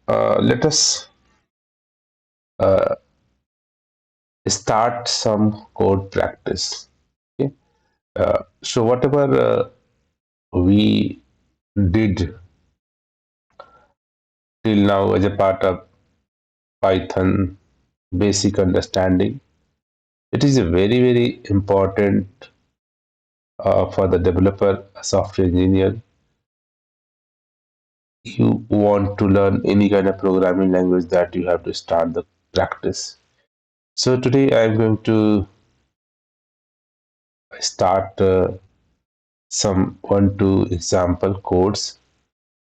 Let us uh, start some code practice. Okay. So whatever we did till now as a part of Python basic understanding, it is a very important for the developer, software engineer. You want to learn any kind of programming language, that you have to start the practice. So today I am going to start some 1 2 example codes,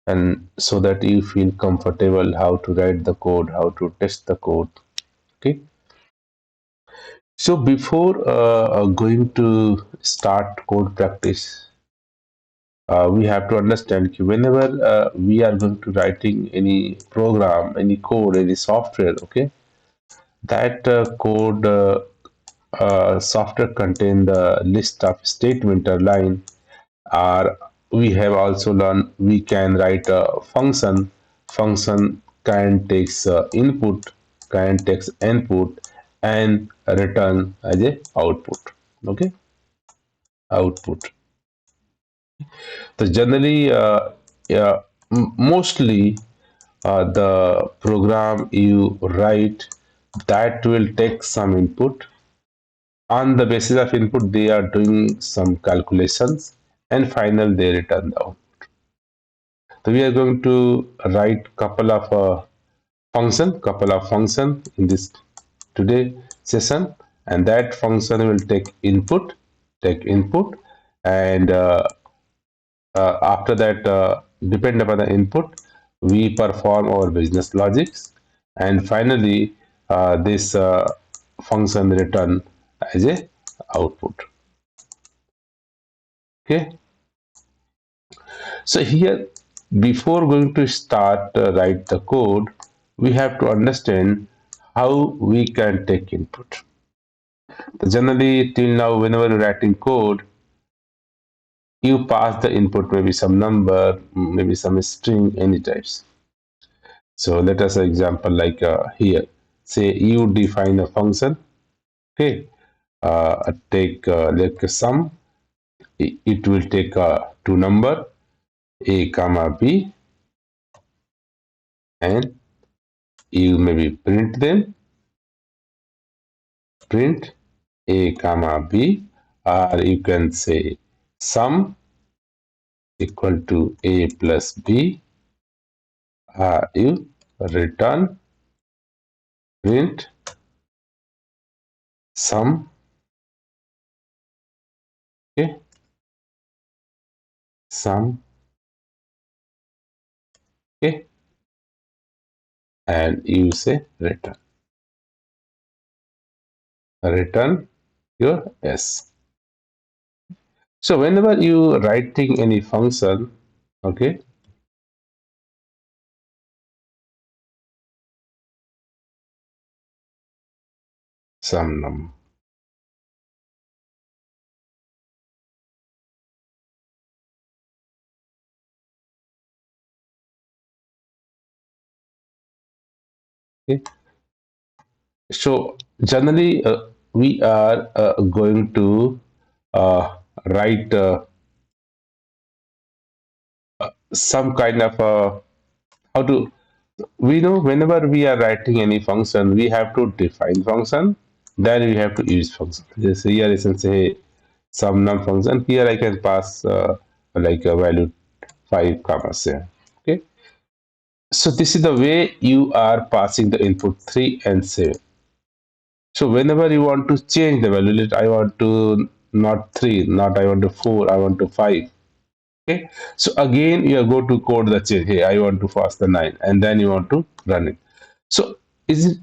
and so that you feel comfortable how to write the code, how to test the code. Okay. So before going to start code practice, we have to understand that whenever we are going to writing any program, any code, any software, okay, that code software contain the list of statement or line. Or we have also learned we can write a function. Function can takes input, can takes input, and return as a output. Okay, output. So generally, yeah, mostly the program you write, that will take some input. On the basis of input, they are doing some calculations, and final they return the output. So we are going to write couple of function in this today session, and that function will take input, and after that, depend upon the input, we perform our business logics, and finally, this function return as a output. Okay. So here, before going to start write the code, we have to understand how we can take input. So generally, till now, whenever you're writing code, you pass the input, maybe some number, maybe some string, any types. So let us example like here. Say you define a function. Okay, take like a sum. It will take two number, a comma b, and you maybe print them. Print a comma b, or you can say sum equal to a plus b, or you return print sum. Okay, sum. Okay, and you say return your s. So whenever you writing any function, okay, some num. Okay. So generally, we are going to write some kind of how to. We know whenever we are writing any function, we have to define function. Then we have to use function. Just here, I can say some num function. Here I can pass like a value 5 commas here. Okay. So this is the way you are passing the input 3 and 7. So whenever you want to change the value, let I want to not 3, not I want to 4, I want to 5. Okay. So again, you go to code the change. Hey, I want to pass the 9, and then you want to run it. So is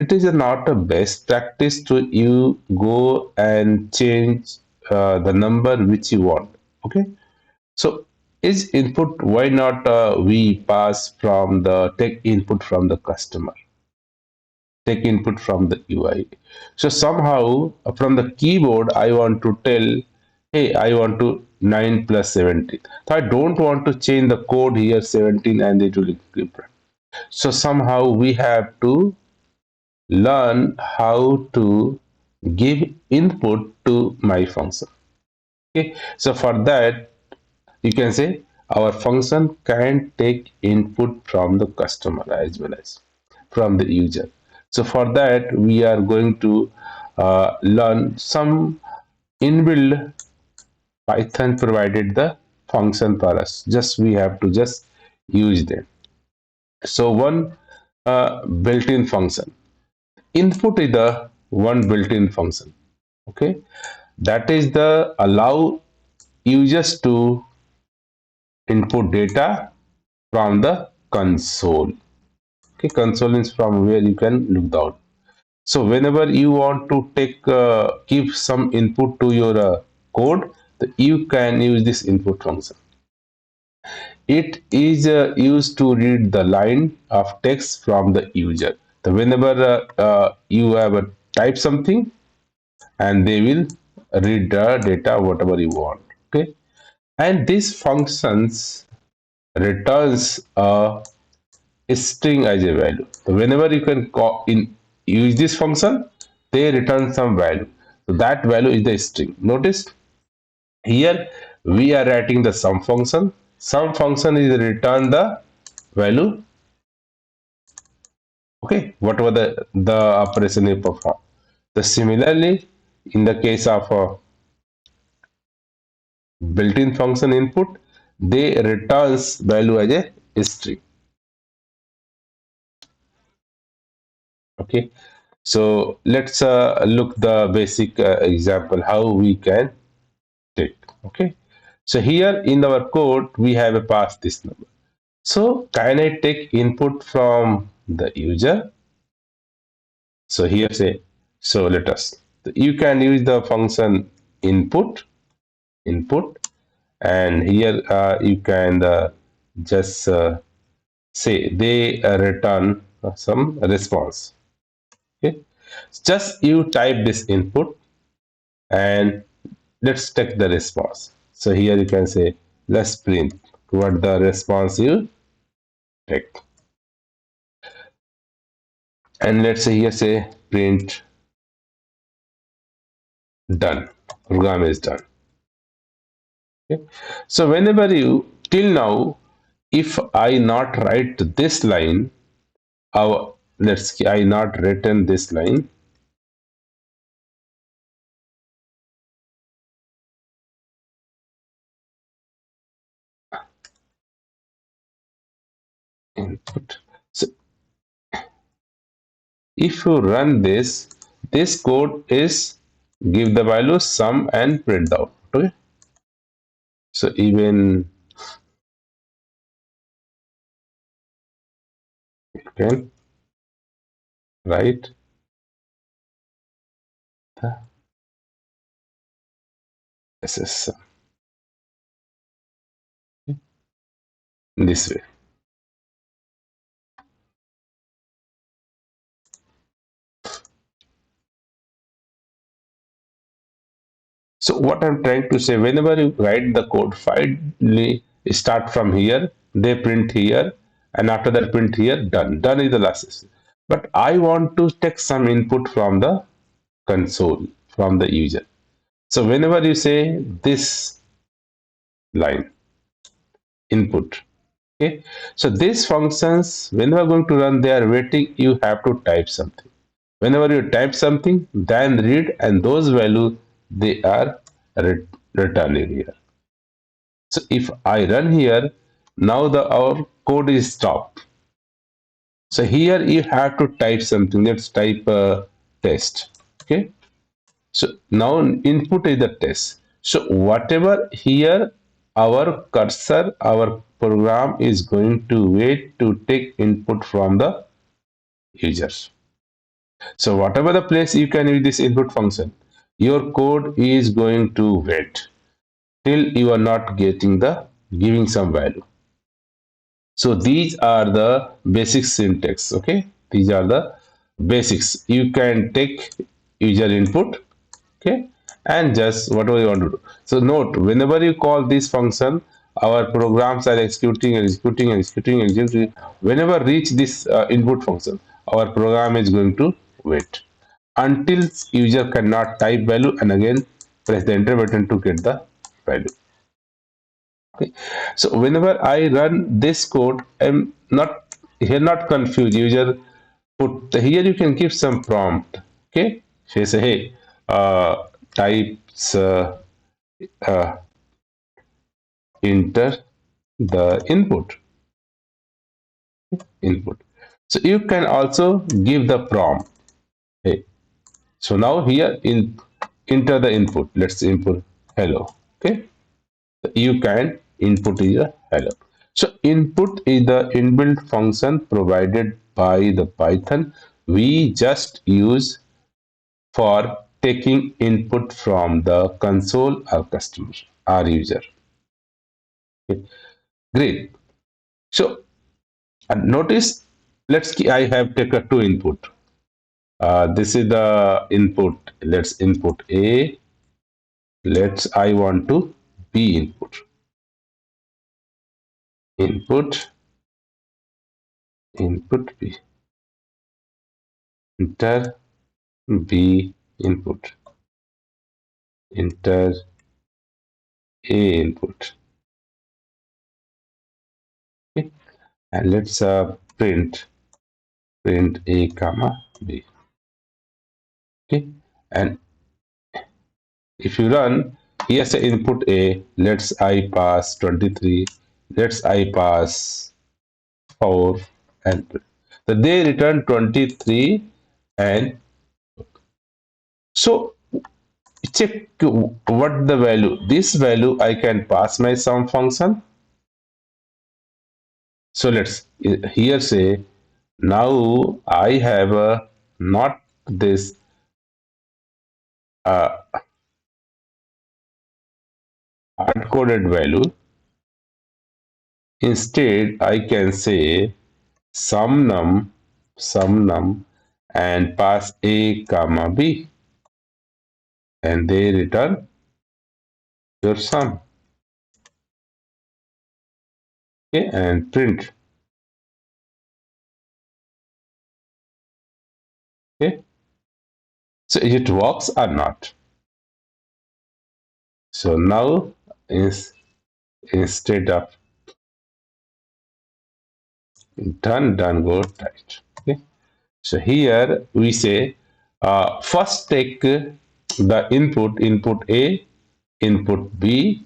it is not a best practice to you go and change the number which you want. Okay. So is input, why not we pass from the take input from the customer, take input from the UI. So somehow from the keyboard, I want to tell, hey, I want to 9 plus 17. So I don't want to change the code here 17 and it will keep running. So somehow we have to learn how to give input to my function. Okay, so for that you can say our function can take input from the customer as well as from the user. So for that we are going to learn some inbuilt Python provided the function for us. Just we have to just use them. So one built-in function. Input is the one built-in function. Okay, that is the allow users to input data from the console. Okay, console is from where you can look down. So whenever you want to take give some input to your code, you can use this input function. It is used to read the line of text from the user. So whenever you have type something, and they will read the data whatever you want. Okay, and this functions returns a string as a value. So whenever you can call in use this function, they return some value. So that value is the string. Notice here we are writing the sum function. Sum function is return the value. Okay, whatever the operation you perform. The similarly in the case of built-in function input, they returns value as a string. Okay, so let's look the basic example how we can take. Okay, so here in our code we have a pass this number. So can I take input from the user? So here say, so let us, you can use the function input, and here you can just say they return some response. Okay, just you type this input and let's take the response. So here you can say let's print what the response you take, and let's say here say print done, program is done. Okay, so whenever you till now, if I not write this line, our let's I not written this line, input. So if you run this code is give the value sum and print out. Okay, so even you can write the SS this way. So what I'm trying to say, whenever you write the code, finally start from here, they print here, and after that print here, done. Done is the last step. But I want to take some input from the console, from the user. So whenever you say this line, input, okay, so these functions, when you are going to run, they are waiting, you have to type something. Whenever you type something, then read, and those values, they are returning here. So if I run here, now our code is stopped. So here you have to type something. Let's type test. Okay. So now input is the test. So whatever here our cursor, our program is going to wait to take input from the users. So whatever the place you can use this input function, your code is going to wait till you are not getting the giving some value. So these are the basic syntax. Okay, these are the basics. You can take user input, okay, and just whatever you want to do. So note, whenever you call this function, our programs are executing, executing, executing, executing. Whenever reach this input function, our program is going to wait until user cannot type value and again press the enter button to get the value. Okay. So whenever I run this code, I'm not here not confused. User put here you can give some prompt. Okay. So you say, hey, types uh, enter the input. So you can also give the prompt. Hey, so now here in enter the input. Let's input hello. Okay. You can input is a hello. So input is the inbuilt function provided by the Python. We just use for taking input from the console or customer or user. Okay. Great. So notice, I have taken two input. This is the input. Let's input A. I want to B input. Input, input B. Enter B input. Enter A input. Okay. And let's print A comma B. Okay. And if you run, here's the input A. Let's I pass 23. Let's I pass 4 and so they return 23 and so check what the value. This value I can pass my sum function. So let's here say now I have a not this uh, hard coded value. Instead I can say sum num and pass A comma B and they return your sum. Okay, and print. Okay, so it works or not. So now is instead of done go right. Okay, so here we say first take the input A, input B,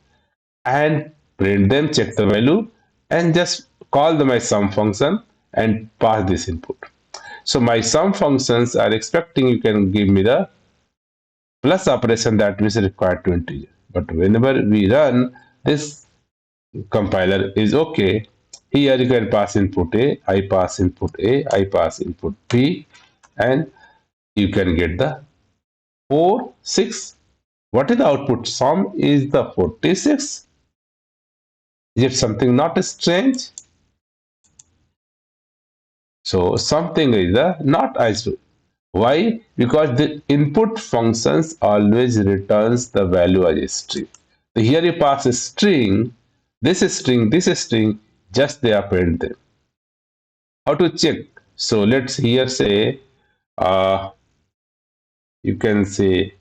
and print them, check the value, and just call the my sum function and pass this input. So my sum functions are expecting you can give me the plus operation that is required to integer. But whenever we run this compiler is okay. Here you can pass input A, I pass input A, I pass input B, and you can get the 4, 6. What is the output? Sum is the 46. Is it something not strange? So something is the not as why? Because the input functions always returns the value as a string. So here you pass a string, this string, just they append them. How to check? So let's here say uh, you can say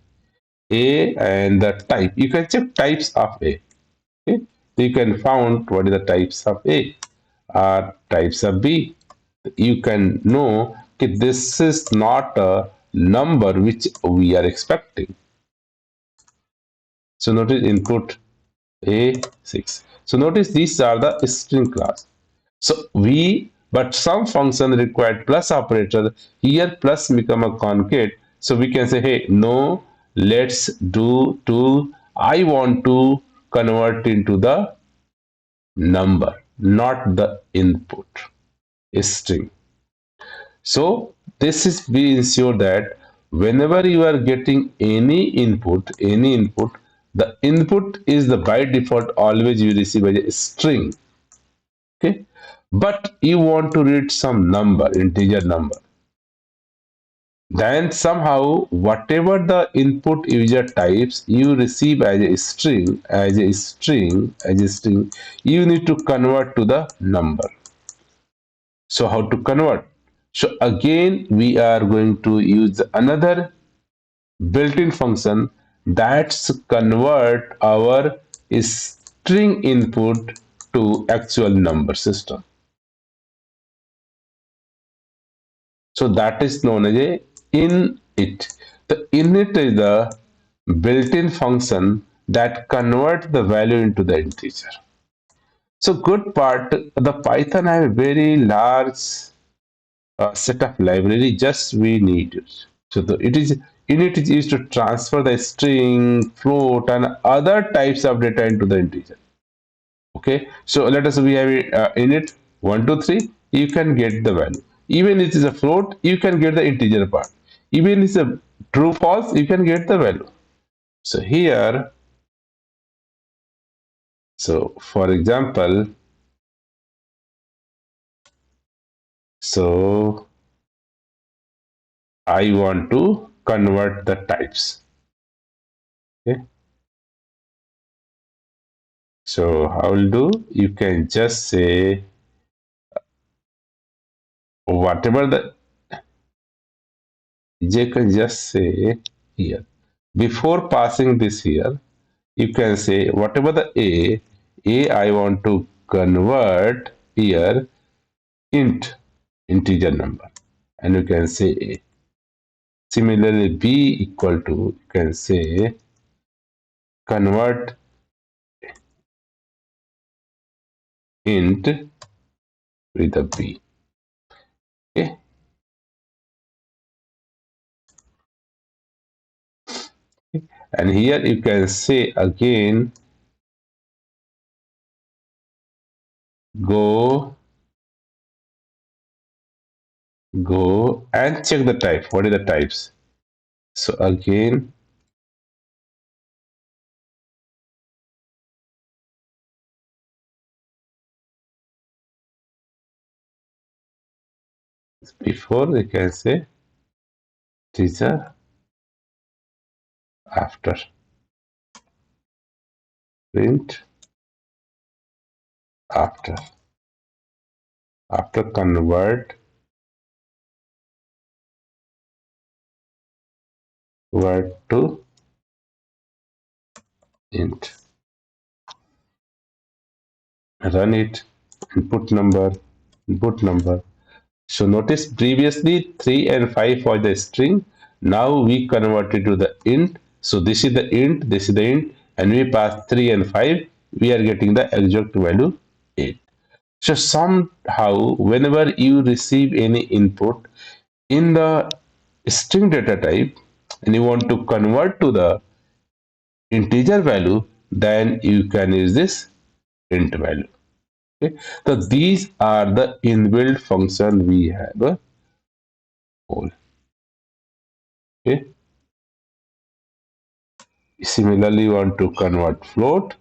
A and the type. You can check types of A. Okay, so you can found what is the types of A or types of B. You can know that this is not a number which we are expecting. So notice input A6. So notice these are the string class. So but some function required plus operator. Here plus become a concat. So we can say, hey, no, let's do to, I want to convert into the number, not the input, a string. So this is we ensure that whenever you are getting any input, the input is the by default always you receive as a string. Okay, but you want to read some number, integer number. Then somehow whatever the input user types you receive as a string, you need to convert to the number. So how to convert? So again we are going to use another built-in function that's convert our string input to actual number system. So that is known as a init. The init is the built-in function that converts the value into the integer. So good part, the Python have a very large set of library just we need it. So init is used to transfer the string, float, and other types of data into the integer. Okay, so let us we have init 1 2 3. You can get the value. Even if it is a float, you can get the integer part. Even if it's a true false, you can get the value. So here, so for example, so I want to convert the types. Okay, so how will do? You can just say whatever the you can just say here before passing this here. You can say whatever the a I want to convert here int integer number, and you can say a. Similarly b equal to, you can say convert int with a b. Okay, and here you can say again go and check the type. What are the types? So again before you can say teacher, after print, after convert word to int, run it, input number. So notice previously 3 and 5 was the string. Now we converted to the int. So this is the int, this is the int, and we pass 3 and 5. We are getting the exact value 8. So somehow whenever you receive any input in the string data type and you want to convert to the integer value, then you can use this int value. Okay, so these are the inbuilt function we have. All. Okay, similarly you want to convert float.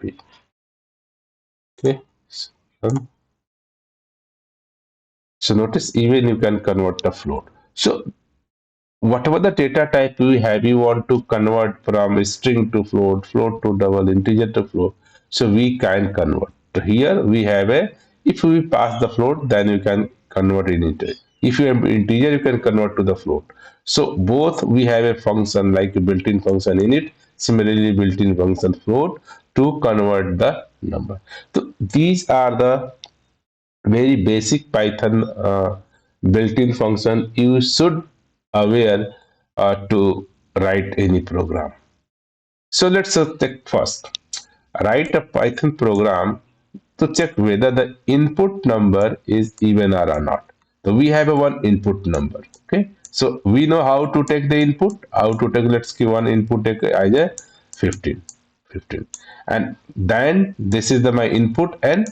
Okay, okay. um, so notice even you can convert the float. So whatever the data type you have, you want to convert from string to float, float to double, integer to float. So we can convert. So here we have a, if we pass the float, then you can convert it into. If you have integer, you can convert to the float. So both we have a function like a built-in function in it. Similarly, built-in function float to convert the number. So these are the very basic Python built-in function you should aware to write any program. So let's check first. Write a Python program to check whether the input number is even or not. So we have a one input number. Okay, so we know how to take the input, how to take, let's give one input, take either 15, 15, and then this is the my input, and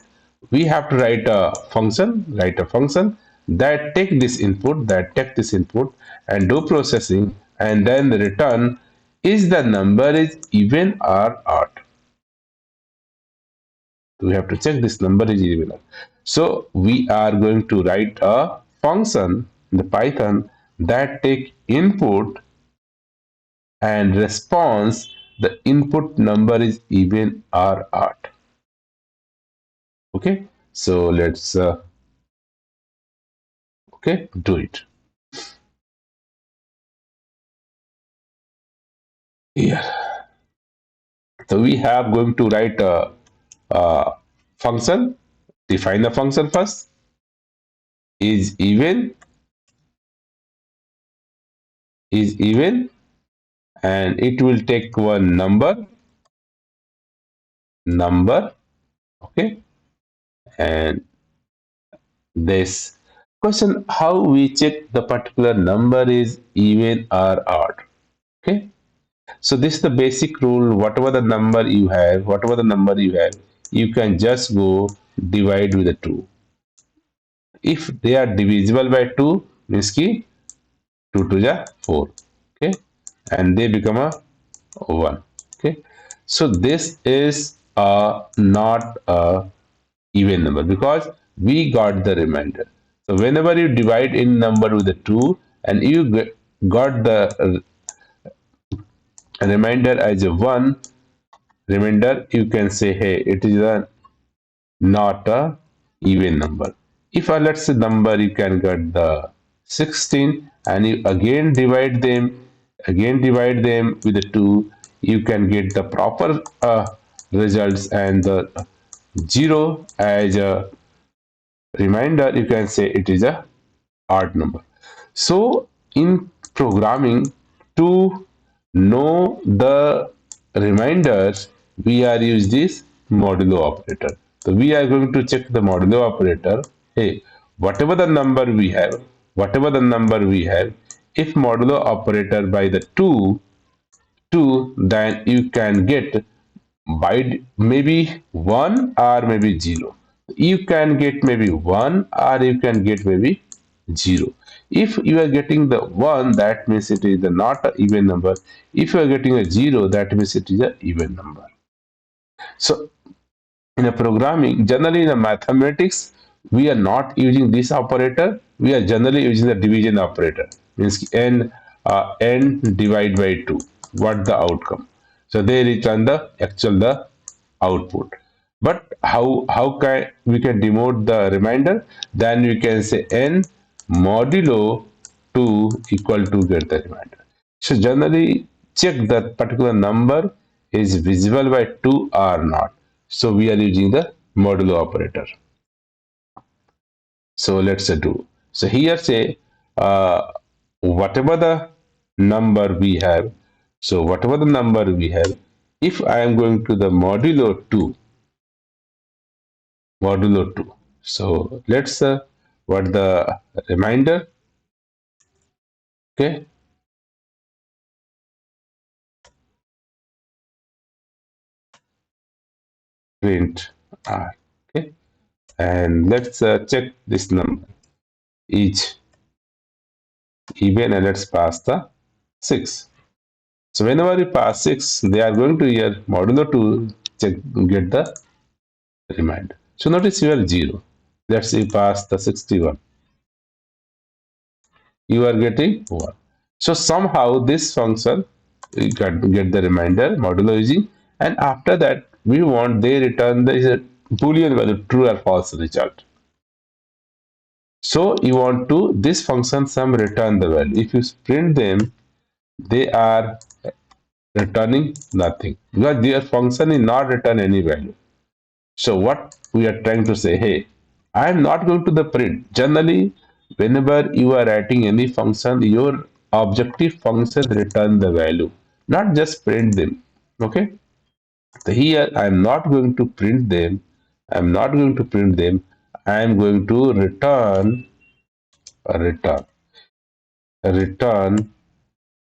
we have to write a function that take this input, that take this input and do processing, and then the return is the number is even or odd. We have to check this number is even. So we are going to write a function in the Python that take input and response the input number is even or odd. Okay, so let's okay, do it here. So we have going to write a function, define the function first, is even, and it will take one number. Okay, and this question, how we check the particular number is even or odd. Okay, so this is the basic rule. Whatever the number you have, you can just go divide with the 2. If they are divisible by 2, means ki 2 to the 4. Okay, and they become a 1. Okay, so this is not a even number because we got the remainder. So whenever you divide in number with the 2 and you got the remainder as a 1 remainder, you can say, hey, it is a not a even number. If let's say number you can get the 16 and you again divide them with the 2, you can get the proper results, and the 0 as a reminder, you can say it is a odd number. So in programming, to know the reminders, we are use this modulo operator. So we are going to check the modulo operator. Hey, whatever the number we have, if modulo operator by the 2, then you can get by maybe 1 or maybe 0. You can get maybe 1 or you can get maybe 0. If you are getting the 1, that means it is not an even number. If you are getting a 0, that means it is an even number. So in a programming, generally in a mathematics, we are not using this operator. We are generally using the division operator. Means n divide by 2. What the outcome? So they return the output. But how can we can denote the remainder? Then we can say n modulo 2 equal to get the remainder. So generally check that particular number is visible by 2 or not. So we are using the modulo operator. So let's do. So here say whatever the number we have. So whatever the number we have, if I am going to the modulo 2. So let's what the reminder. Okay, print r. Okay, and let's check this number is even, and let's pass the 6. So whenever you pass 6, they are going to here modulo 2 check get the reminder. So notice you are 0. Let's say pass the 61. You are getting 1. So somehow this function you get the reminder modulo using, and after that we want they return the boolean value true or false result. So you want to this function some return the value. If you print them, they are returning nothing because their function is not return any value. So what we are trying to say, hey, I am not going to the print. Generally, whenever you are writing any function, your objective function return the value, not just print them. Okay. So here I am not going to print them. I am not going to print them. I am going to return a return,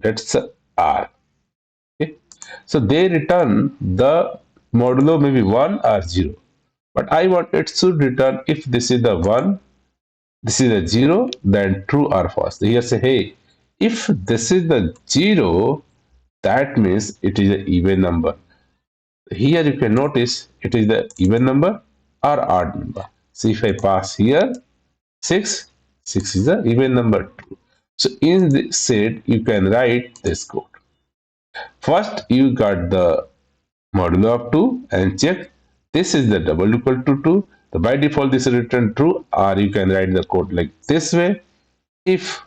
let's say R. Okay. So they return the modulo maybe 1 or 0. But I want it should return if this is the 1, this is a 0, then true or false. Here say, hey, if this is the 0, that means it is an even number. Here you can notice it is the even number or odd number. So if I pass here 6, 6 is the even number 2. So in this set, you can write this code. First, you got the modulo of 2 and check this is the double equal to 2. So by default, this is return true, or you can write the code like this way. If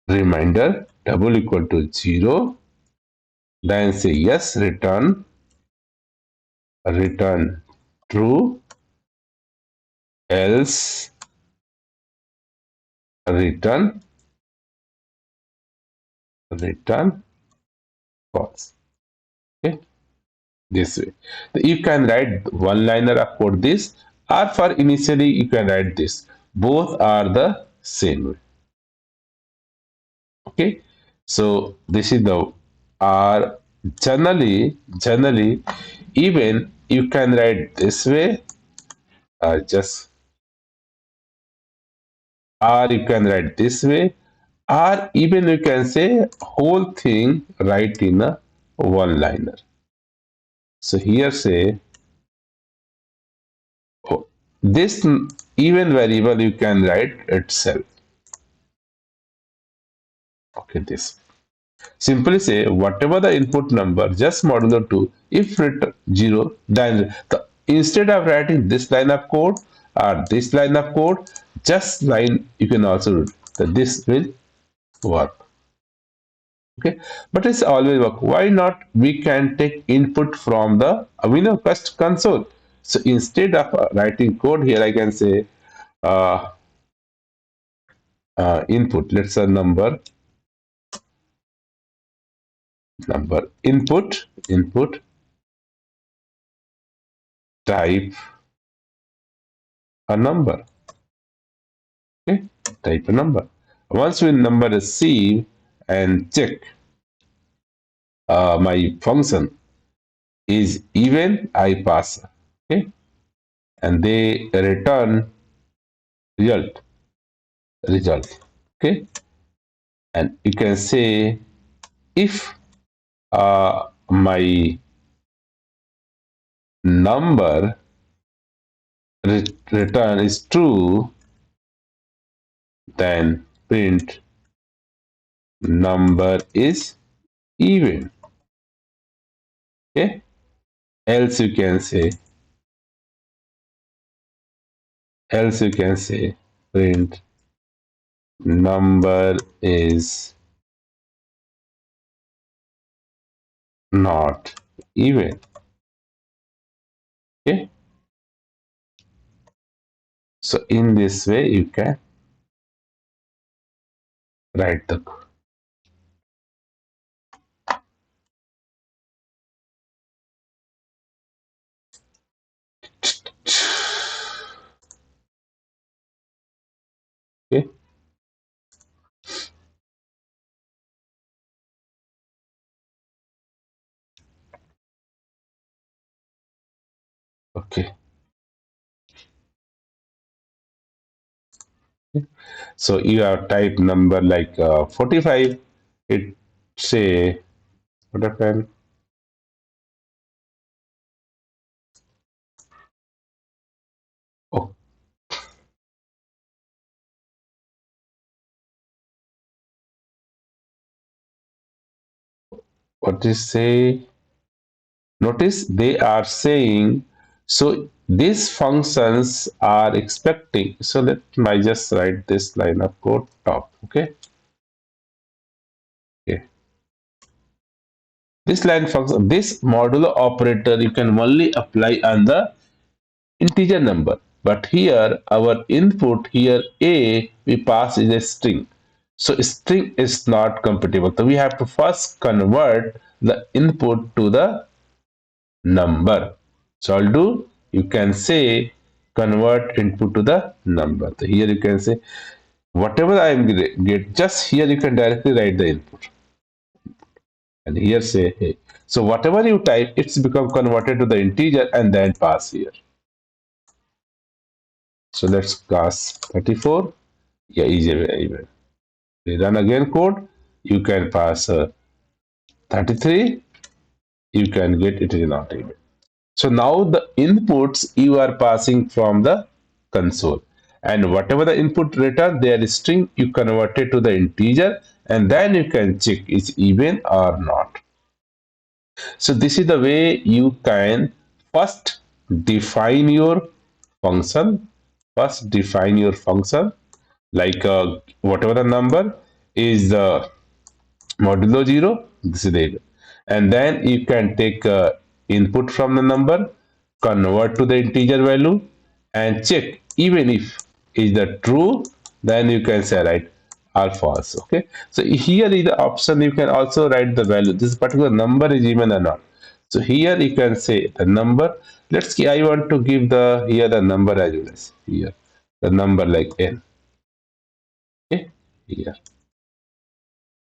reminder double equal to 0, then say yes, return true, else return false. Okay, this way. You can write one liner of code this, or for initially you can write this. Both are the same way. Okay, so this is the R. Generally, even you can write this way, just or you can write this way, or even you can say whole thing right in a one liner. So here say oh, this even variable you can write itself. Okay, this simply say whatever the input number just modulo 2, if return 0, then instead of writing this line of code or this line of code, just line you can also do that. This will work. Okay, but it's always work. Why not? We can take input from the Avino console. So instead of writing code here, I can say uh, input. Let's say number input type a number. Okay, type a number. Once we number receive and check my function is even, I pass. Okay, and they return result. Okay, and you can say if my number return is true, then print number is even. Okay, else you can say print number is not even. Okay, so in this way you can write the code. Okay, okay. So you have type number like 45. It say what happened? Oh, what is say? Notice they are saying so these functions are expecting. So let me just write this line of code top. Okay. Okay. This line function, this modulo operator you can only apply on the integer number. But here our input here a we pass is a string. So string is not compatible. So we have to first convert the input to the number. So I'll do, you can say convert input to the number. So here you can say whatever I am get, just here you can directly write the input, and here say hey. So whatever you type, it's become converted to the integer and then pass here. So let's pass 34. Yeah, easy way. We run again code. You can pass 33. You can get it is not even. So now the inputs you are passing from the console, and whatever the input return, their string you convert it to the integer, and then you can check it's even or not. So this is the way you can first define your function. First define your function like whatever the number is the modulo 0, this is the area. And then you can take input from the number, convert to the integer value, and check even if is the true, then you can say right or false. Okay, so here is the option, you can also write the value, this particular number is even or not. So here you can say the number, let's see, I want to give the here the number as well as here the number like n. Okay, here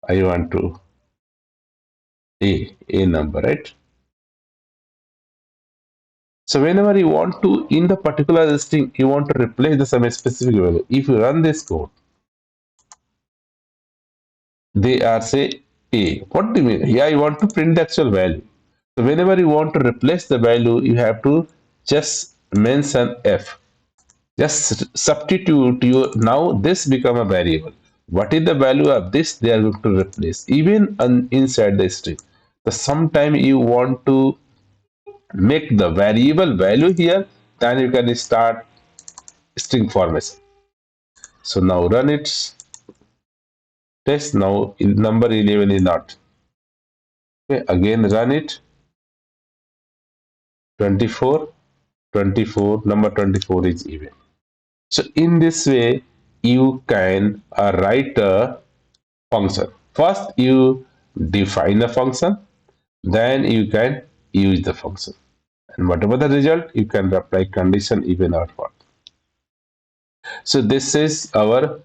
I want to a number, right? So whenever you want to, in the particular string, you want to replace the some specific value. If you run this code, they are say a. What do you mean? Here I want to print the actual value. So whenever you want to replace the value, you have to just mention f. Just substitute your, now this become a variable. What is the value of this? They are going to replace even inside the string. So sometime you want to make the variable value here, then you can start string formation. So now run it, test. Now number 11 is not. Okay, again run it, 24, 24, number 24 is even. So in this way you can write a function. First you define a function, then you can use the function, and whatever the result you can apply condition even or what. So this is our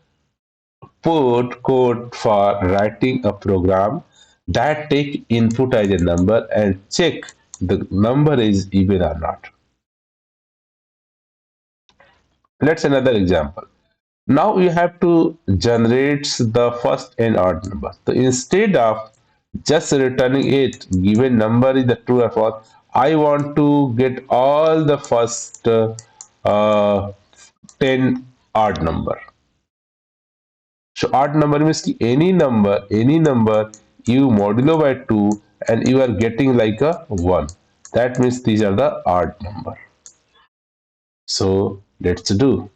put code for writing a program that take input as a number and check the number is even or not. Let's another example. Now you have to generate the first and odd number. So instead of just returning it, given number is the true or false, I want to get all the first uh, 10 odd number. So odd number means any number you modulo by 2 and you are getting like a 1. That means these are the odd number. So let's do.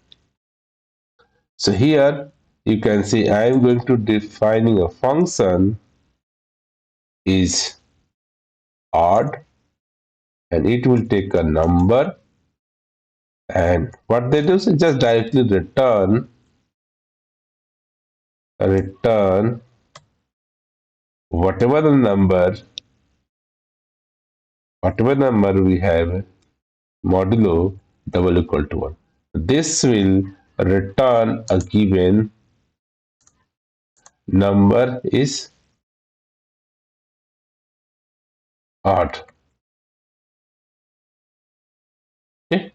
So here you can see I am going to defining a function is odd, and it will take a number, and what they do is just directly return whatever the number, we have modulo double equal to 1. This will return a given number is odd. Okay,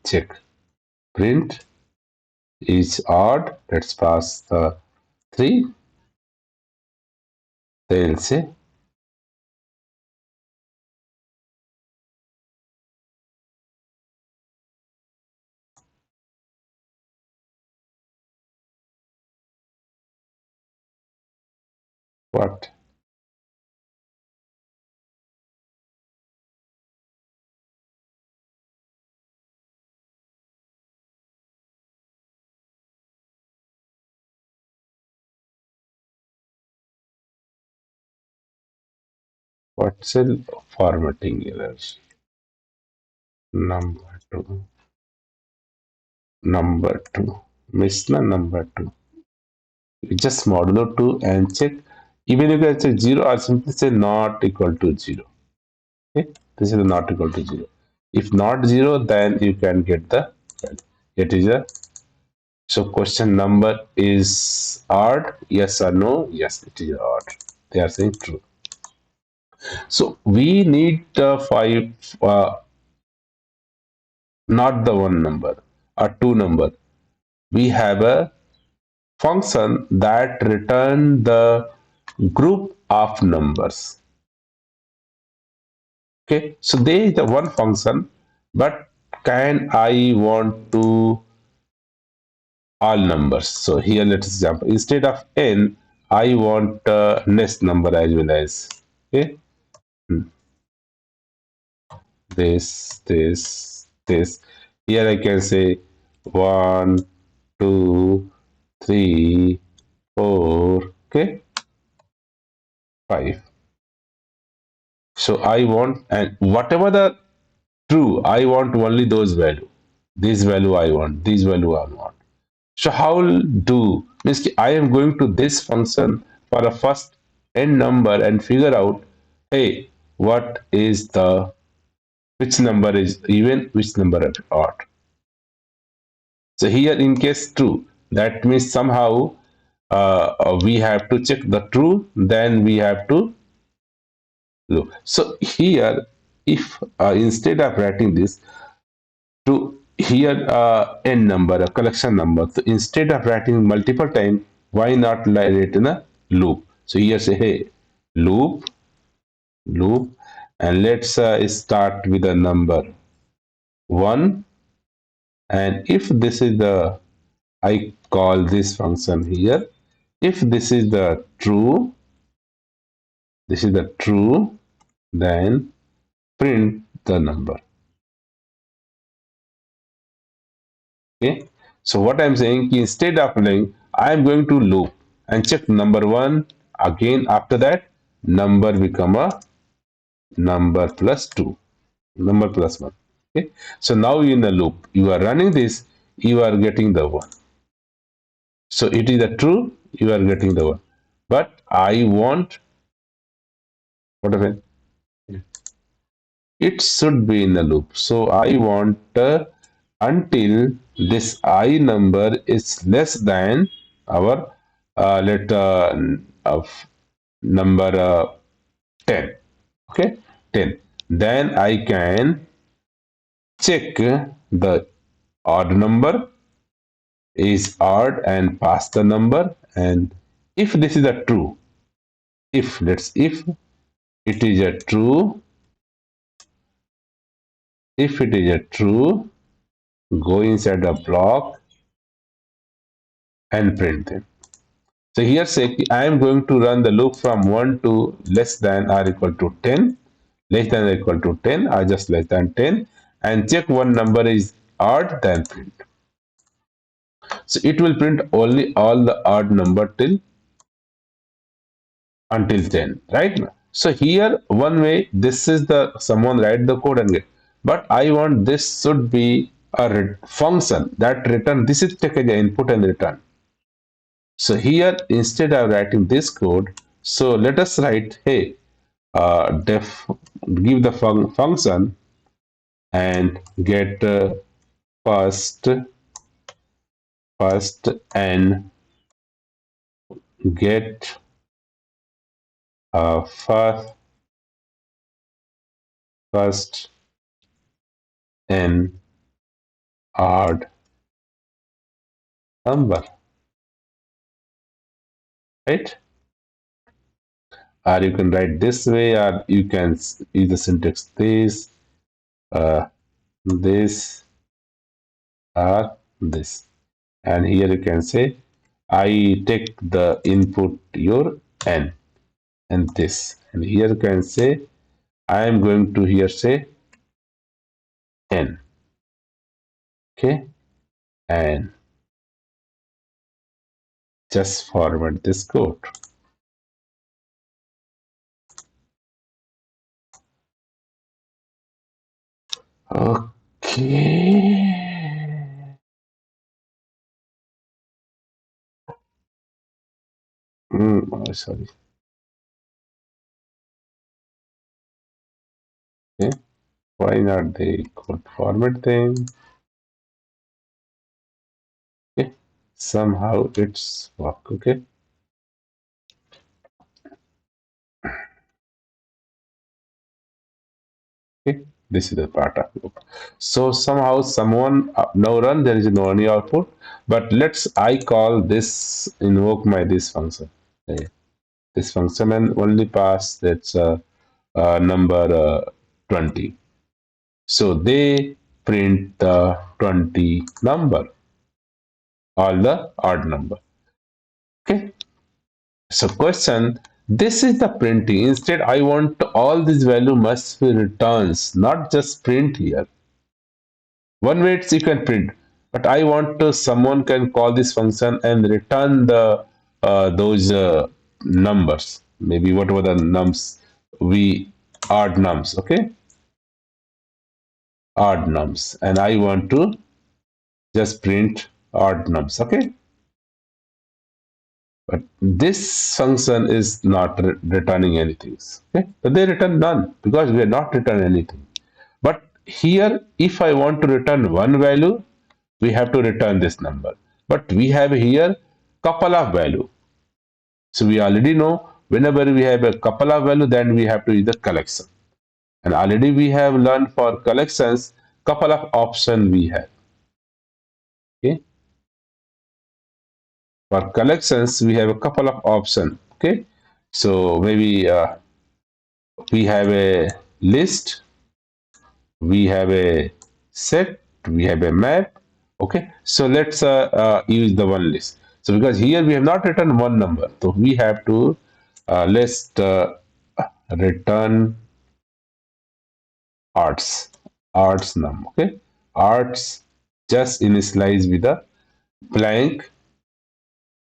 check print is odd. Let's pass the 3. They'll say what? What cell formatting errors? Number 2. Number 2. Miss na number 2. You just modulo 2 and check. Even you can say 0 or simply say not equal to 0. Okay. This is not equal to 0. If not 0, then you can get the value. It is a so question number is odd. Yes or no? Yes, it is odd. They are saying true. So we need five, not the one number, a two number. We have a function that return the group of numbers. Okay, so there is the one function, but can I want to all numbers? So here let's example instead of n, I want next number as well as okay this. Here I can say one, two, three, four, okay, five. So I want and whatever the true, I want only those value. This value I want, this value I want. So how will do means I am going to this function for a first n number and figure out, hey, what is the which number is even, which number is odd. So here in case true, that means somehow we have to check the true, then we have to look. So here, if instead of writing this to here n number, a collection number, so instead of writing multiple times, why not write it in a loop? So here say, hey, loop, loop, and let's start with a number 1, and if this is the I call this function here. If this is the true, this is the true, then print the number. Okay. So what I'm saying, instead of saying, I'm going to loop and check number 1 again. After that, number become a number plus 2, number plus 1. Okay. So now in a loop, you are running this, you are getting the 1. So it is a true, you are getting the 1. But I want whatever it should be in a loop. So I want until this I number is less than our let of number 10. Okay, 10. Then I can check the odd number is odd and pass the number. And if this is a true, if it is a true, if it is a true, go inside the block and print them. So here say I am going to run the loop from 1 to less than or equal to 10, less than or equal to 10 or just less than 10, and check one number is odd, then print. So it will print only all the odd number till until 10, right? So here one way, this is the someone write the code and get, but I want this should be a function that return, this is taken the input and return. So here, instead of writing this code, so let us write, hey, def, give the function and get first, and get first, and odd number, right? Or you can write this way, or you can use the syntax this, uh, this, or this. And here you can say, I take the input your n and this. And here you can say, I am going to here say n. Okay. And just forward this code. Okay. Oh, sorry. Okay, why not they could format them? Okay, somehow it's work. Okay, okay, this is the part of loop. So somehow someone now run there is no any output, but let's I call this invoke my this function. Okay, this function and only pass that's number 20. So they print the 20 number, all the odd number. Okay. So question, this is the printing. Instead, I want all this value must be returns, not just print here. One way it's you can print, but I want to someone can call this function and return the those numbers. Maybe whatever the nums we odd nums, okay, odd nums, and I want to just print odd nums, okay. But this function is not returning anything. Okay? But they return none because we are not return anything. But here, if I want to return one value, we have to return this number. But we have here couple of value. So we already know whenever we have a couple of value, then we have to use the collection. And already we have learned for collections, couple of option we have. Okay. For collections, we have a couple of option. Okay. So maybe we have a list, we have a set, we have a map. Okay, so let's use the one list. So because here we have not written one number, so we have to let's return arts, arts num. Okay, arts just initialize with a blank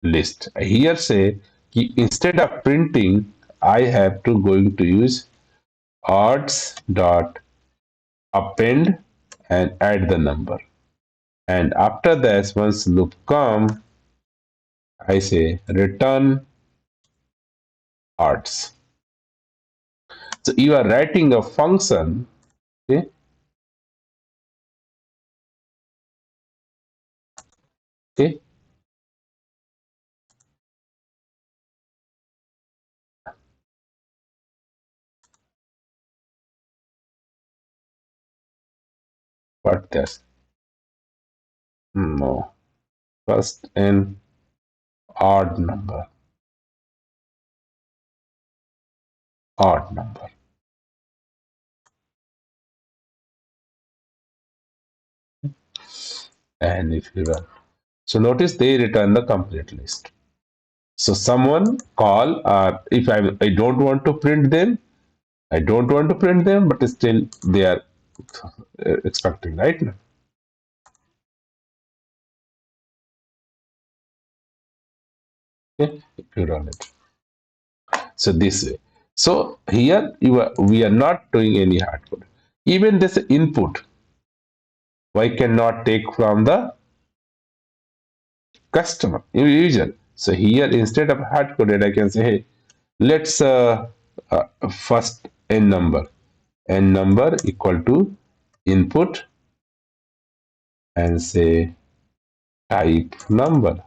list. Here say instead of printing, I have to going to use arts dot append and add the number. And after this, once loop come, I say return arts. So you are writing a function, okay? Okay, what this? No, first an odd number, odd number. And if you run, so notice they return the complete list. So someone call, if I don't want to print them, I don't want to print them, but still they are expecting, right? Okay, if you run it. So this way. So here we are not doing any hard code. Even this input, why cannot take from the customer user. So here instead of hard coded, I can say, hey, let's first n number equal to input and say type number,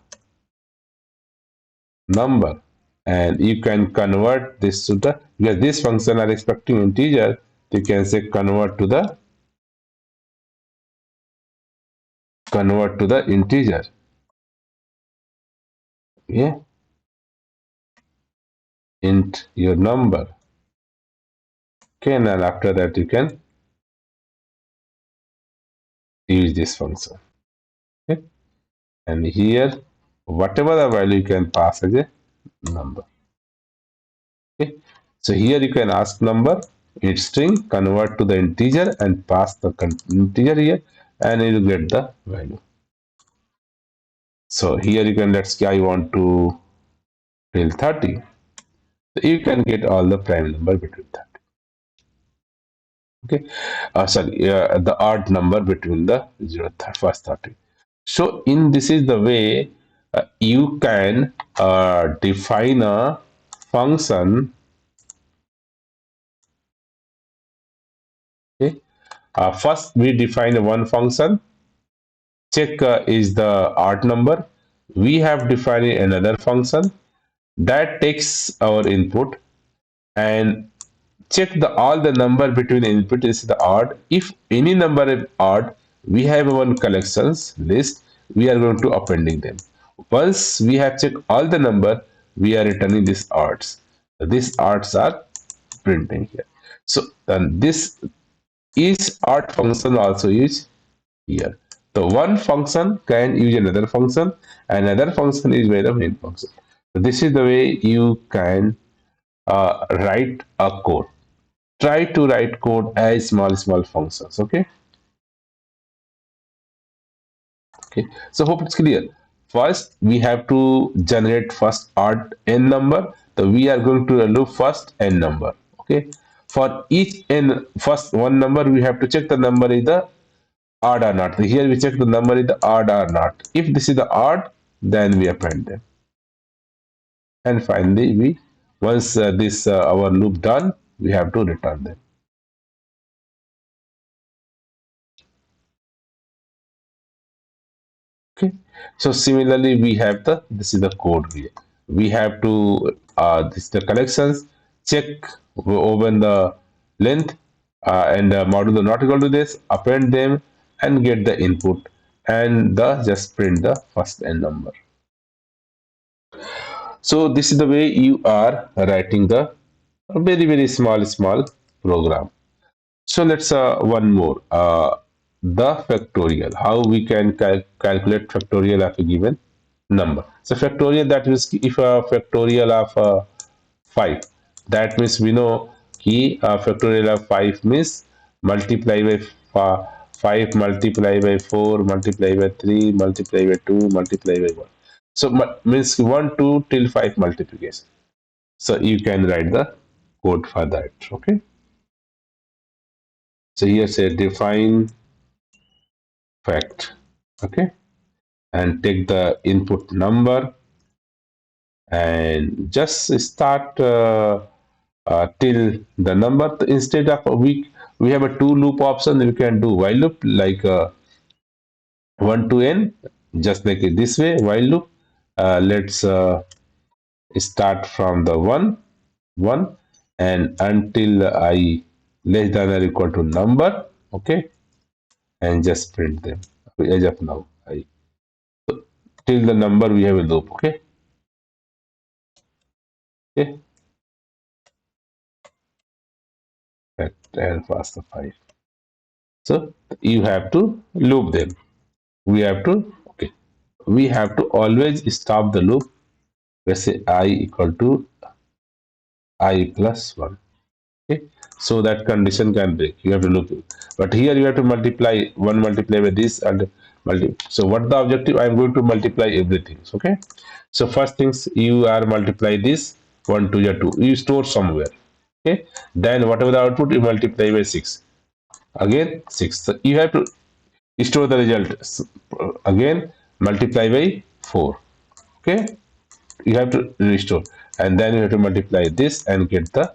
and you can convert this to the because this function are expecting integer. You can say convert to the integer. Yeah, int your number. Okay, and after that you can use this function. Okay, and here whatever the value you can pass as a number. Okay, so here you can ask number, its string, convert to the integer and pass the integer here, and you will get the value. So here you can let's say I want to till 30. So you can get all the prime number between that. Okay, sorry, the odd number between the 0 first 30. So in this is the way you can define a function Okay. First, we define one function. Check is the odd number. We have defined another function that takes our input and check the all the number between input is the odd. If any number is odd, we have one collections list. We are going to appending them. Once we have checked all the number, we are returning these odds. These odds are printing here. So then this is odd function also is here. So one function can use another function, another function is by the main function. So this is the way you can write a code. Try to write code as small functions. Okay, so hope it's clear. First we have to generate first odd n number, so we are going to loop first n number. Okay, for each n first one number we have to check the number is the odd or not. Here we check the number is the odd or not. If this is the odd, then we append them, and finally we once this our loop done, we have to return them. Okay, so similarly we have the this is the code here. We have to this the collections, check, open the length, and modulo not equal to this, append them and get the input, and the just print the first n number. So this is the way you are writing the very small program. So let's one more. The factorial. How we can calculate factorial of a given number. So factorial, that means if a factorial of 5, that means we know ki factorial of 5 means multiply by 5 multiply by 4 multiply by 3 multiply by 2 multiply by 1. So means 1 2 till 5 multiplication. So you can write the code for that. Okay. So here say define fact. Okay, and take the input number and just start till the number. Instead of a week, we have a two loop option. We can do while loop like 1 to n, just like it this way while loop. Let's start from the 1 and until I less than or equal to number. Okay, and just print them as of now. I till the number we have a loop. Okay. Okay, and pass the 5. So you have to loop them. We have to, okay, we have to always stop the loop. Let's say I equal to I plus 1. Okay, so that condition can break. You have to loop it. But here you have to multiply 1 multiply by this and multiply. So what the objective? I am going to multiply everything. Okay. So first things you are multiply this 1 2 2. You store somewhere. Okay. Then whatever the output you multiply by 6. Again 6. So you have to store the result again multiply by 4. Okay, you have to restore and then you have to multiply this and get the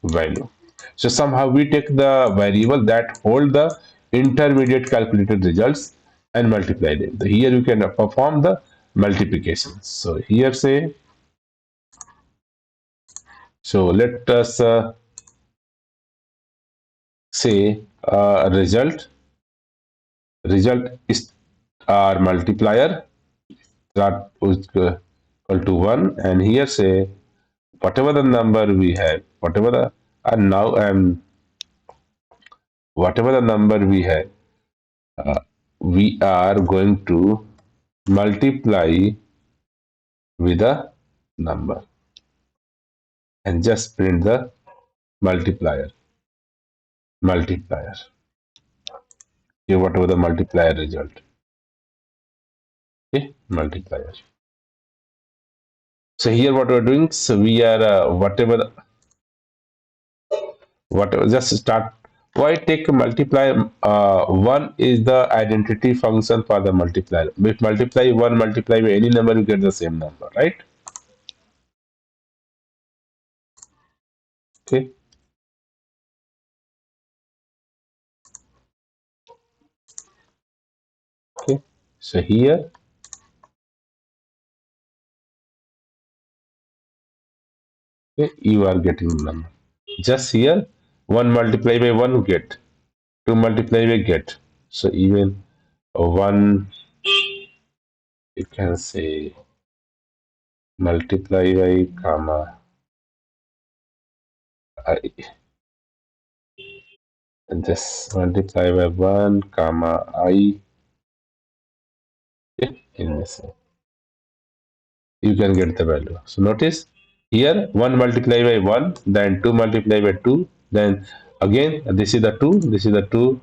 value. So somehow we take the variable that hold the intermediate calculated results and multiply them. Here you can perform the multiplication. So here say, so let us say result is our multiplier that is equal to 1, and here say whatever the number we have, whatever the, and now I'm whatever the number we have, uh, we are going to multiply with a number and just print the multiplier multiplier here, whatever the multiplier result. Okay, multiplier. So here what we're doing, so we are whatever just start. Why take a multiply? One is the identity function for the multiplier. If multiply one multiply by any number, you get the same number, right? Okay, So here, okay, you are getting the number. Just here, 1 multiply by 1 get, 2 multiply by get. So even 1, you can say multiply by comma I, and just multiply by 1 comma I, okay, in this way. You can get the value. So notice here 1 multiply by 1, then 2 multiply by 2, then again this is the 2, this is the 2,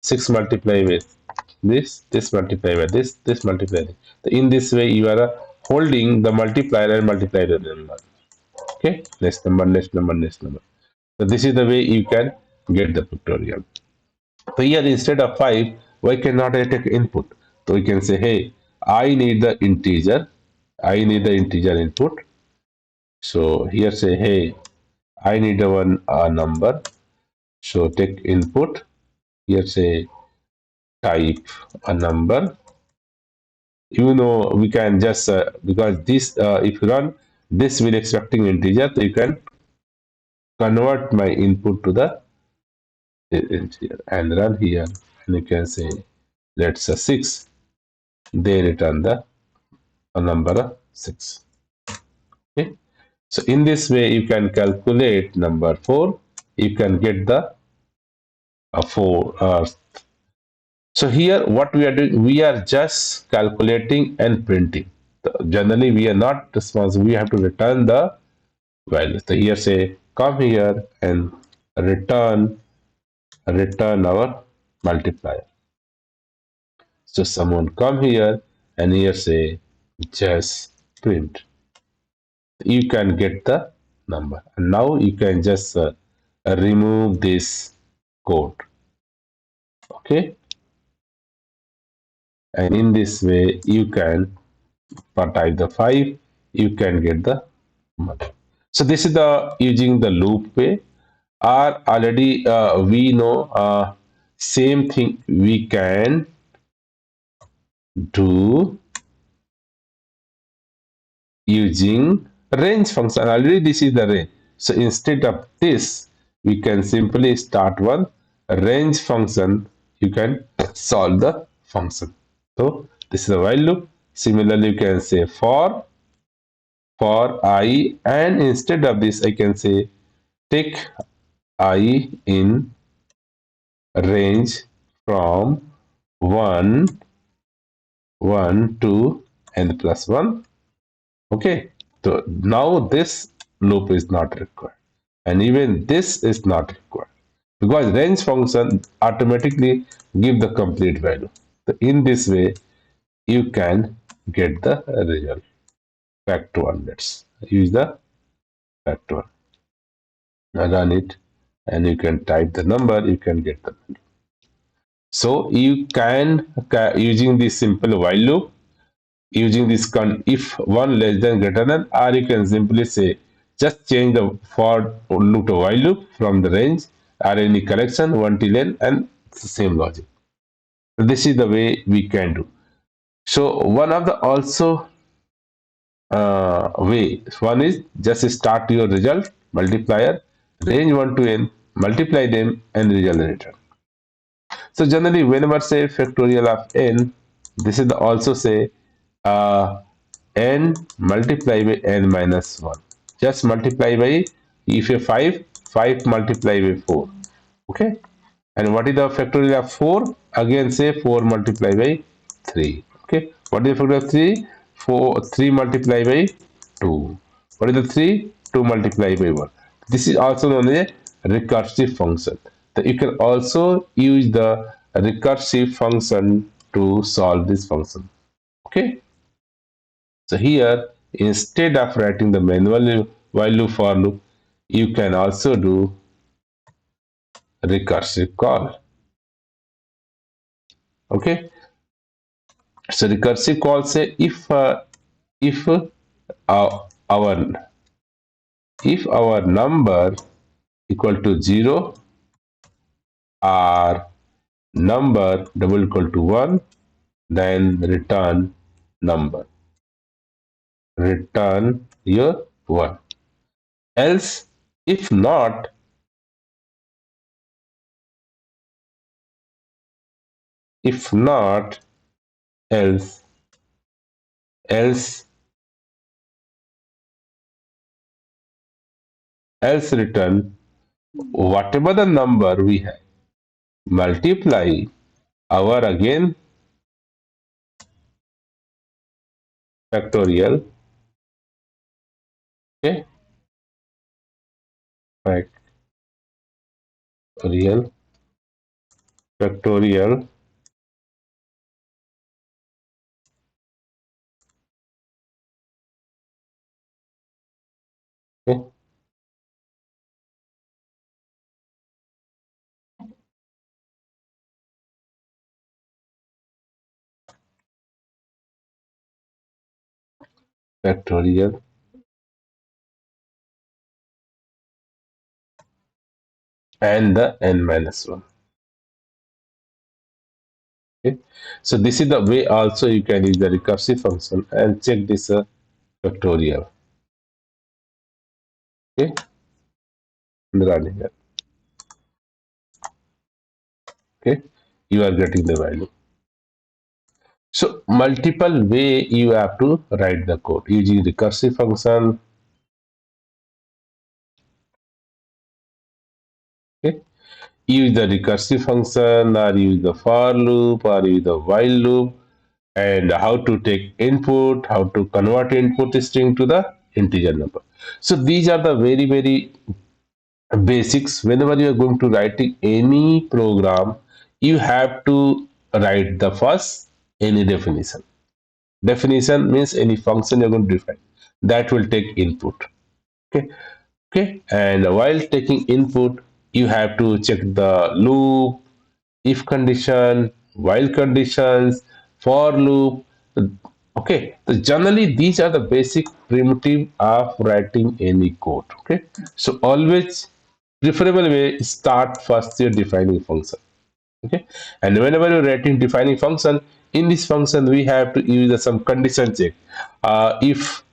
6 multiply with this multiply by this multiply. So in this way you are holding the multiplier and multiply the number. Okay, next number, next number, next number. So this is the way you can get the factorial. So here instead of 5, why cannot I take input? So we can say, hey, I need the integer. I need the integer input. So here say, hey, I need a number. So take input. Here say type a number. You know, we can just because this if you run this will expecting integer, so you can convert my input to the integer and run here, and you can say let's say 6. They return the a number 6. Okay, so in this way you can calculate number 4. You can get the 4. So here what we are doing, we are just calculating and printing. Generally we are not responsible, we have to return the value. So here say come here and return our multiplier. So someone come here and here say just print. You can get the number, and now you can just remove this code. Okay, and in this way you can type the 5, you can get the number. So this is the using the loop way. Or already we know same thing we can do using range function. Already this is the range. So instead of this, we can simply start one range function. You can solve the function. So this is a while loop. Similarly, you can say for I, and instead of this, I can say take I in range from 1, 1, 2, and plus 1. Okay, so now this loop is not required, and even this is not required because range function automatically give the complete value. So in this way, you can get the result. Factor one. Let's use the factor one. Run it, and you can type the number. You can get the value. So you can using this simple while loop, using this if one less than greater than, or you can simply say just change the for loop to while loop from the range or any collection 1 till n, and it's the same logic. So this is the way we can do. So one of the also way, one is just start your result multiplier range 1 to n, multiply them and result return. So generally, whenever say factorial of n, this is the also say n multiply by n minus 1. Just multiply by, if a 5, 5 multiply by 4. Okay. And what is the factorial of 4? Again say 4 multiply by 3. Okay. What is the factorial of 3? 3 multiply by 2. What is the 3? 2 multiply by 1. This is also known as a recursive function. So you can also use the recursive function to solve this function. Okay. So here, instead of writing the manual while loop for loop, you can also do recursive call. Okay. So recursive call say if our if our number equal to 0 or number double equal to 1, then return number. Return your 1. Else, if not, if not, else, else, else return whatever the number we have. Multiply our again factorial. Okay, factorial, factorial. Okay, factorial and the n minus 1. Okay, so this is the way also you can use the recursive function and check this factorial. Okay, running it. Okay, you are getting the value. So multiple way you have to write the code using recursive function. Okay, use the recursive function or use the for loop or use the while loop, and how to take input, how to convert input string to the integer number. So these are the very basics. Whenever you are going to writing any program, you have to write the first any definition. Definition means any function you're going to define that will take input. Okay, okay, and while taking input, you have to check the loop, if condition, while conditions, for loop. Okay, so generally these are the basic primitive of writing any code. Okay, so always preferable way start first your defining function. Okay, and whenever you're writing defining function, in this function we have to use some condition check. If,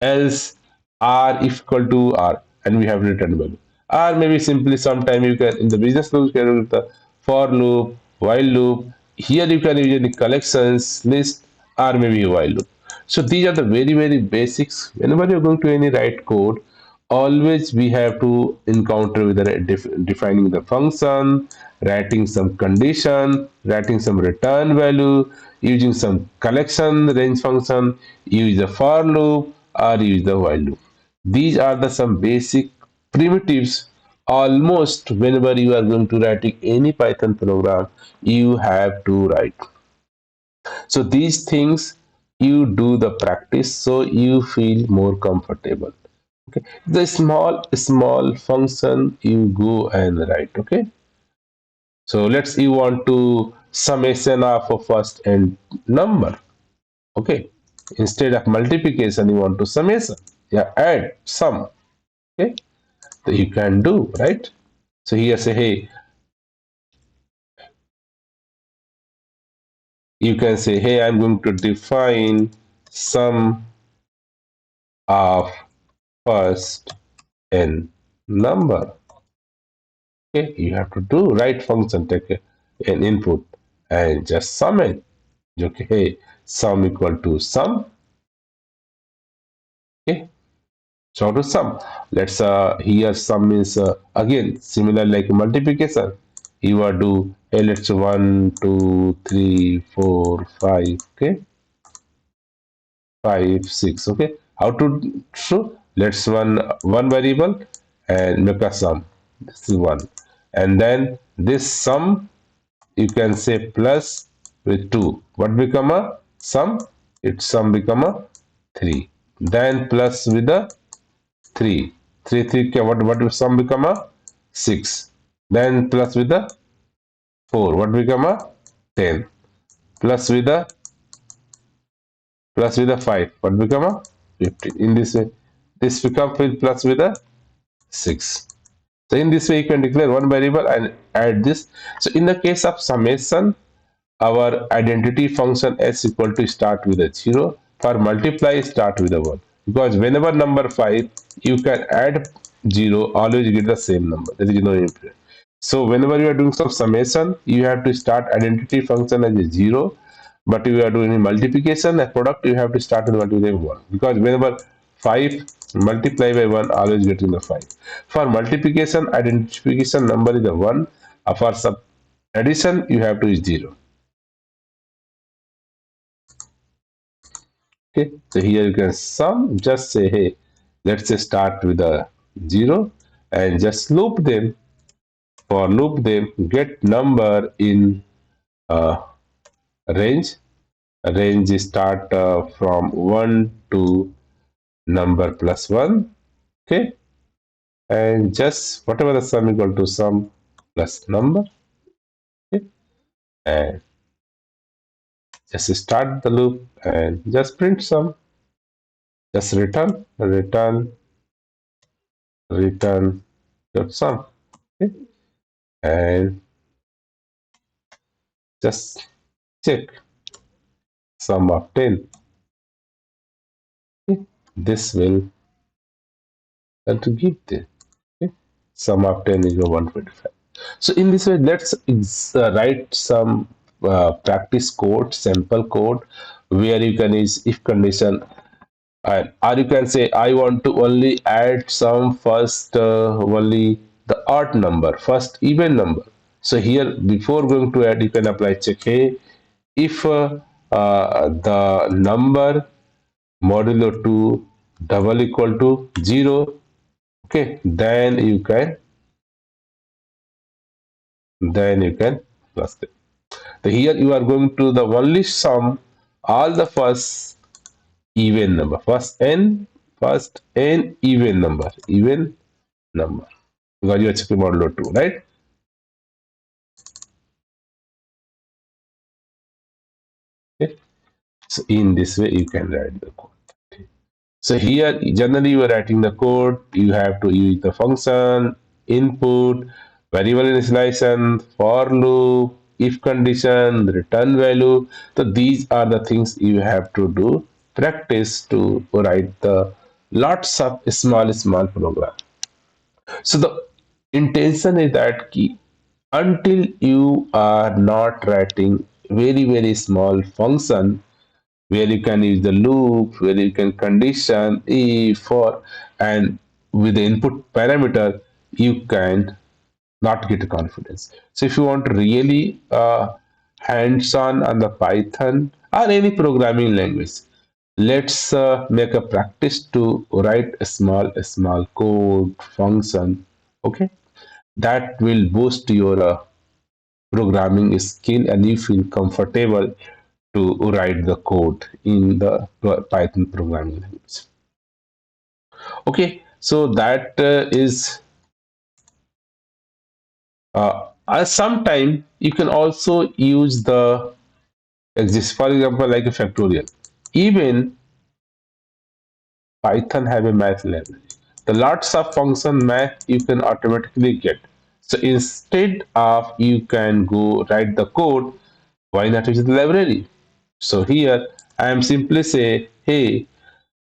else, r equal to r, and we have written value, or maybe simply sometime you can in the business loop you can use the for loop, while loop. Here you can use any collections list or maybe a while loop. So these are the very basics. Whenever you're going to any write code, always we have to encounter with the defining the function, writing some condition, writing some return value, using some collection range function, use the for loop or use the while loop. These are the some basic primitives. Almost whenever you are going to writing any Python program, you have to write. So these things you do the practice so you feel more comfortable. Okay, the small function you go and write. Okay, so let's you want to summation of a first and number. Okay, instead of multiplication you want to summation. Yeah, add sum. Okay, so you can do, right? So here say, hey, you can say, hey, I'm going to define sum of first and number. Okay, you have to do right function, take an input and just sum it. Okay, hey, sum equal to sum. Okay, so to sum. Let's here sum is again similar like multiplication. You are do, hey, let's 1, 2, 3, 4, 5. Okay, 5, 6. Okay, how to show? Let's one variable and make a sum. This is one, and then this sum you can say plus with 2. What become a sum? Its sum become a 3. Then plus with a 3. 3, 3, what will sum become a 6. Then plus with a 4. What become a 10. Plus with a 5. What become a 15. In this way, this become with plus with a 6. So in this way, you can declare one variable and add this. So in the case of summation, our identity function s equal to start with a 0. For multiply, start with a 1. Because whenever number 5, you can add 0, always get the same number. There is no improvement. So whenever you are doing some summation, you have to start identity function as a 0. But if you are doing a multiplication, a product, you have to start with multiplication 1. Because whenever 5 multiply by 1, always getting the 5. For multiplication, identification number is a 1. For sub addition, you have to use 0. Okay, so here you can sum, just say, hey, let's say start with a 0 and just loop them. For loop them, get number in uh, range. Range start from 1 to number plus 1. Okay, and just whatever the sum equal to sum plus number. Okay, and just start the loop and just print sum. Just return your sum. Okay, and just check sum of 10. Okay, this will and to give this. Okay, sum of 10 is 125. So in this way, let's write some practice code, sample code, where you can use if condition, or you can say I want to only add some first only the odd number, first even number. So here, before going to add, you can apply check. Hey, if the number modulo 2 double equal to 0, okay, then you can plus it. So here you are going to the only sum all the even number, first n even number, because you are checking modulo 2, right? Okay. So in this way you can write the code. So here, generally you are writing the code, you have to use the function, input, variable initialization, for loop, if condition, return value. So these are the things you have to do, practice to write the lots of small program. So the intention is that key, until you are not writing very small function where you can use the loop, where you can condition if for, and with the input parameter, you can not get confidence. So if you want really hands-on on the Python or any programming language, let's make a practice to write a small code function. Okay, that will boost your programming skill and you feel comfortable to write the code in the Python programming language. Okay, so that is sometime you can also use the exist, for example, like a factorial. Even Python have a math library. The lots of function math you can automatically get. So instead of you can go write the code, why not use the library? So here I am simply say, hey,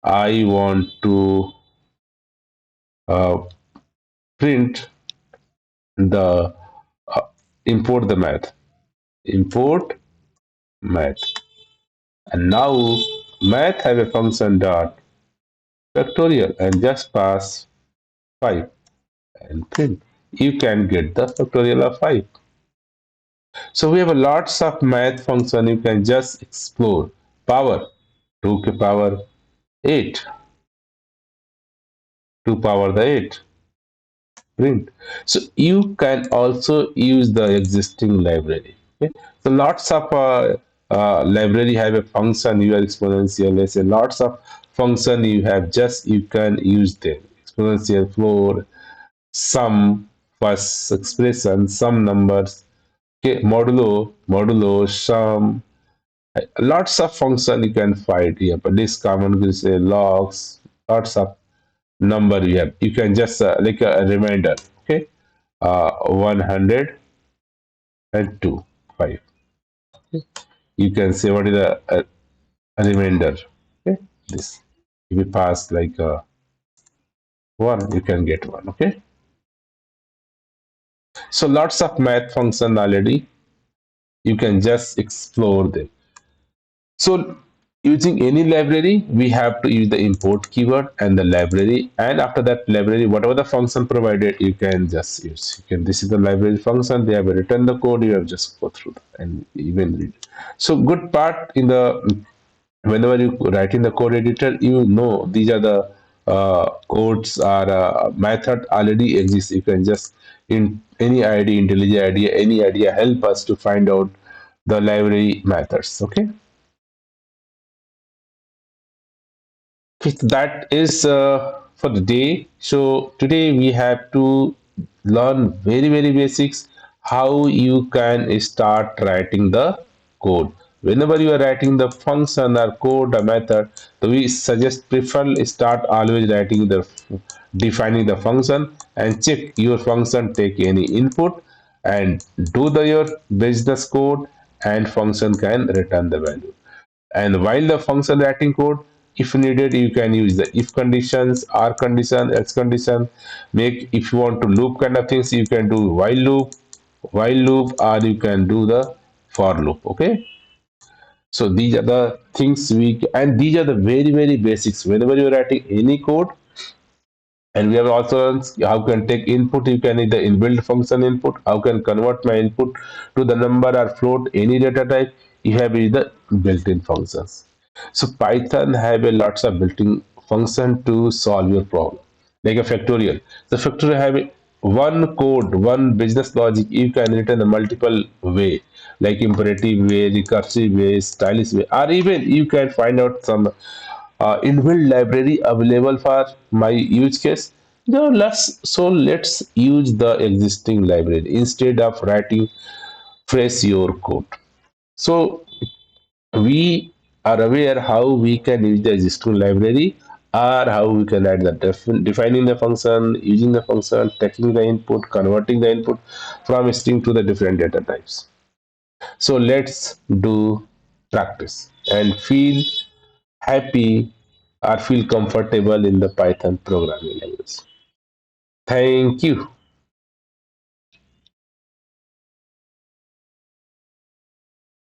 I want to uh, print the uh, import the import math, and now math have a function dot factorial and just pass 5 and print. You can get the factorial of 5. So we have a lots of math function you can just explore. Power 2 to power 8, 2 power the 8, print. So you can also use the existing library. Okay? So lots of library have a function, you are exponential, let's say lots of function you have, just you can use them. Exponential, floor, sum, first expression, sum numbers, okay, modulo, sum, lots of function you can find here. But this common will say logs, lots of number you have. You can just like a reminder, okay, 102, 5. You can say what is a remainder. Okay, this if you pass like one, you can get one. Okay, so lots of math function already. You can just explore them. So using any library, we have to use the import keyword and the library, and after that library, whatever the function provided, you can just use. You can, this is the library function. They have written the code. You have just go through and even read. So good part in the whenever you write in the code editor, you know these are the codes or method already exists. You can just in any idea, IntelliJ idea, any idea, help us to find out the library methods. Okay. Okay, so that is for the day. So today we have to learn very basics how you can start writing the code. Whenever you are writing the function or code or method, so we suggest prefer start always writing the defining the function and check your function take any input and do the your business code and function can return the value. And while the function writing code, if needed, you can use the if conditions, or condition, else condition. Make if you want to loop kind of things, you can do while loop, or you can do the for loop. Okay. So these are the things and these are the very basics. Whenever you're writing any code, and we have also learned how can take input. You can either inbuilt function input. How can convert my input to the number or float any data type. You have the built-in functions. So Python have a lots of built-in function to solve your problem, like a factorial. The factorial have one code, one business logic. You can written a multiple way, like imperative way, recursive way, stylish way, or even you can find out some inbuilt library available for my use case. Now let's use the existing library instead of writing fresh your code. So we are aware how we can use the existing library, or how we can add the defining the function, using the function, taking the input, converting the input from string to the different data types. So let's do practice and feel happy or feel comfortable in the Python programming language. Thank you.